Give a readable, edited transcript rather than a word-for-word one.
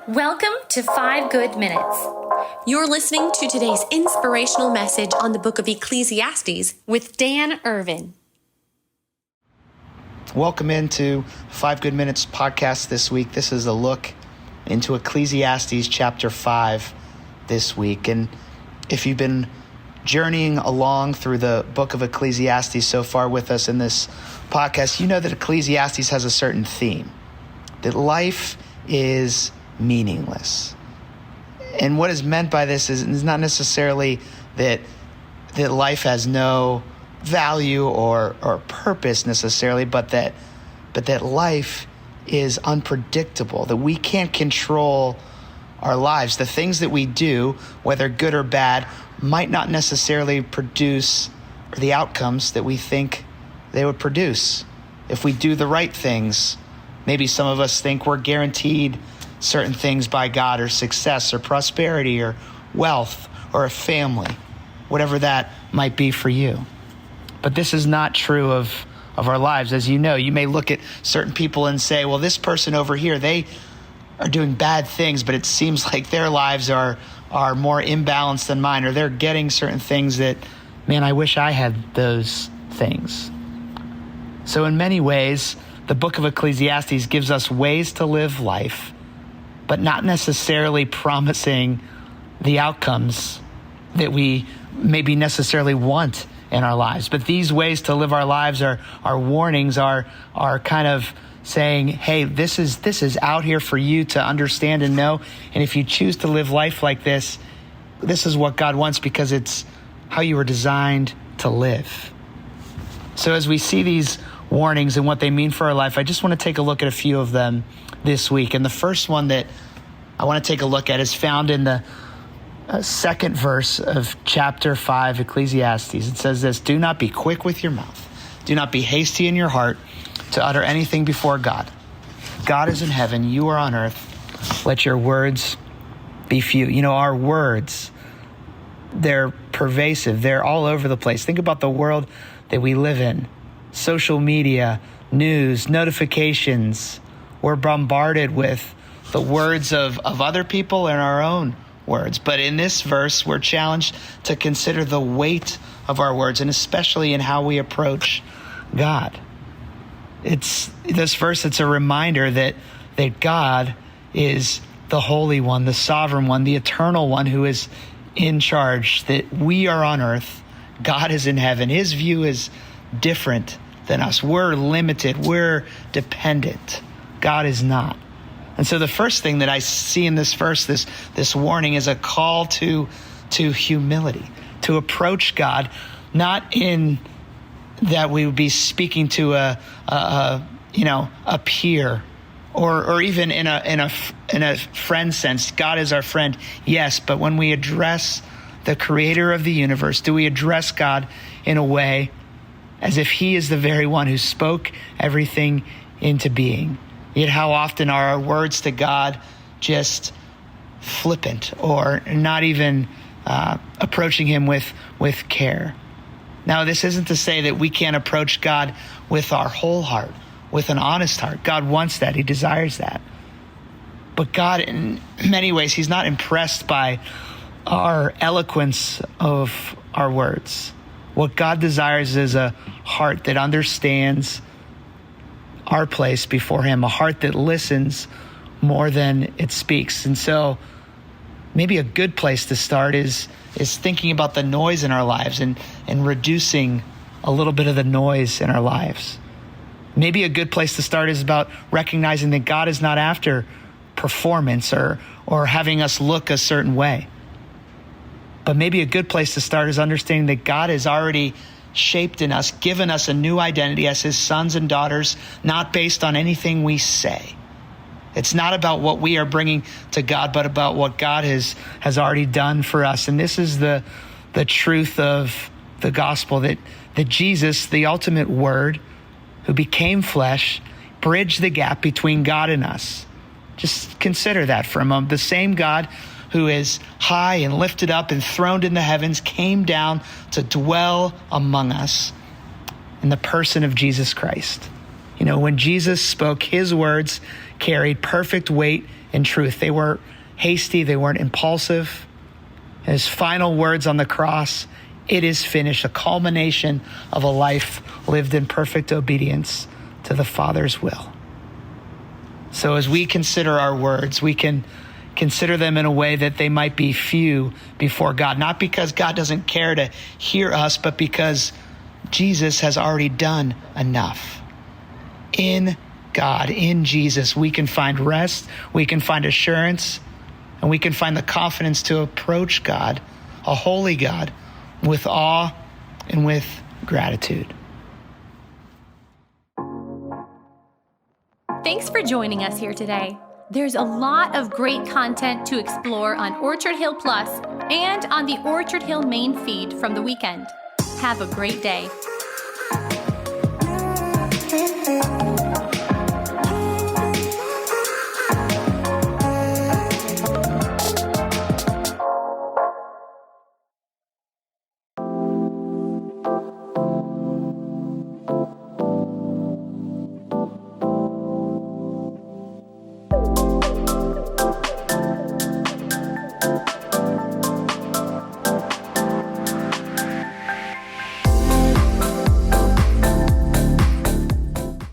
Welcome to 5 Good Minutes. You're listening to today's inspirational message on the book of Ecclesiastes with Dan Irvin. Welcome into 5 Good Minutes podcast this week. This is a look into Ecclesiastes chapter 5 this week. And if you've been journeying along through the book of Ecclesiastes so far with us in this podcast, you know that Ecclesiastes has a certain theme, that life is meaningless. And what is meant by this is not necessarily that life has no value or purpose necessarily, but that life is unpredictable, that we can't control our lives. The things that we do, whether good or bad, might not necessarily produce the outcomes that we think they would produce. If we do the right things, maybe some of us think we're guaranteed certain things by God, or success or prosperity or wealth or a family, whatever that might be for you. But this is not true of our lives. As you know, you may look at certain people and say, well, this person over here, they are doing bad things, but it seems like their lives are more imbalanced than mine, or they're getting certain things that, man, I wish I had those things. So in many ways, the book of Ecclesiastes gives us ways to live life, but not necessarily promising the outcomes that we maybe necessarily want in our lives. But these ways to live our lives are warnings, are kind of saying, hey, this is out here for you to understand and know. And if you choose to live life like this is what God wants, because it's how you were designed to live. So as we see these warnings and what they mean for our life, I just want to take a look at a few of them this week. And the first one that I want to take a look at is found in the second verse of chapter 5, Ecclesiastes. It says this: do not be quick with your mouth. Do not be hasty in your heart to utter anything before God. God is in heaven, you are on earth. Let your words be few. You know, our words, they're pervasive. They're all over the place. Think about the world that we live in. Social media, news, notifications. We're bombarded with the words of other people and our own words. But in this verse, we're challenged to consider the weight of our words, and especially in how we approach God. It's a reminder that God is the Holy One, the Sovereign One, the Eternal One who is in charge, that we are on earth, God is in heaven. His view is different than us. We're limited, we're dependent. God is not. And so the first thing that I see in this verse, this warning, is a call to humility, to approach God, not in that we would be speaking to a peer, or even in a friend sense. God is our friend, yes, but when we address the creator of the universe, do we address God in a way as if he is the very one who spoke everything into being? Yet how often are our words to God just flippant, or not even approaching him with care? Now, this isn't to say that we can't approach God with our whole heart, with an honest heart. God wants that. He desires that. But God, in many ways, he's not impressed by our eloquence of our words. What God desires is a heart that understands our place before him, a heart that listens more than it speaks. And so maybe a good place to start is thinking about the noise in our lives and reducing a little bit of the noise in our lives. Maybe a good place to start is about recognizing that God is not after performance or having us look a certain way. But maybe a good place to start is understanding that God has already shaped in us, given us a new identity as his sons and daughters, not based on anything we say. It's not about what we are bringing to God, but about what God has already done for us. And this is the truth of the gospel, that Jesus, the ultimate word, who became flesh, bridged the gap between God and us. Just consider that for a moment. The same God who is high and lifted up and throned in the heavens came down to dwell among us in the person of Jesus Christ. You know, when Jesus spoke, his words carried perfect weight and truth. They weren't hasty, they weren't impulsive. His final words on the cross, "It is finished," a culmination of a life lived in perfect obedience to the Father's will. So as we consider our words, we can consider them in a way that they might be few before God, not because God doesn't care to hear us, but because Jesus has already done enough. In God, in Jesus, we can find rest, we can find assurance, and we can find the confidence to approach God, a holy God, with awe and with gratitude. Thanks for joining us here today. There's a lot of great content to explore on Orchard Hill Plus and on the Orchard Hill main feed from the weekend. Have a great day.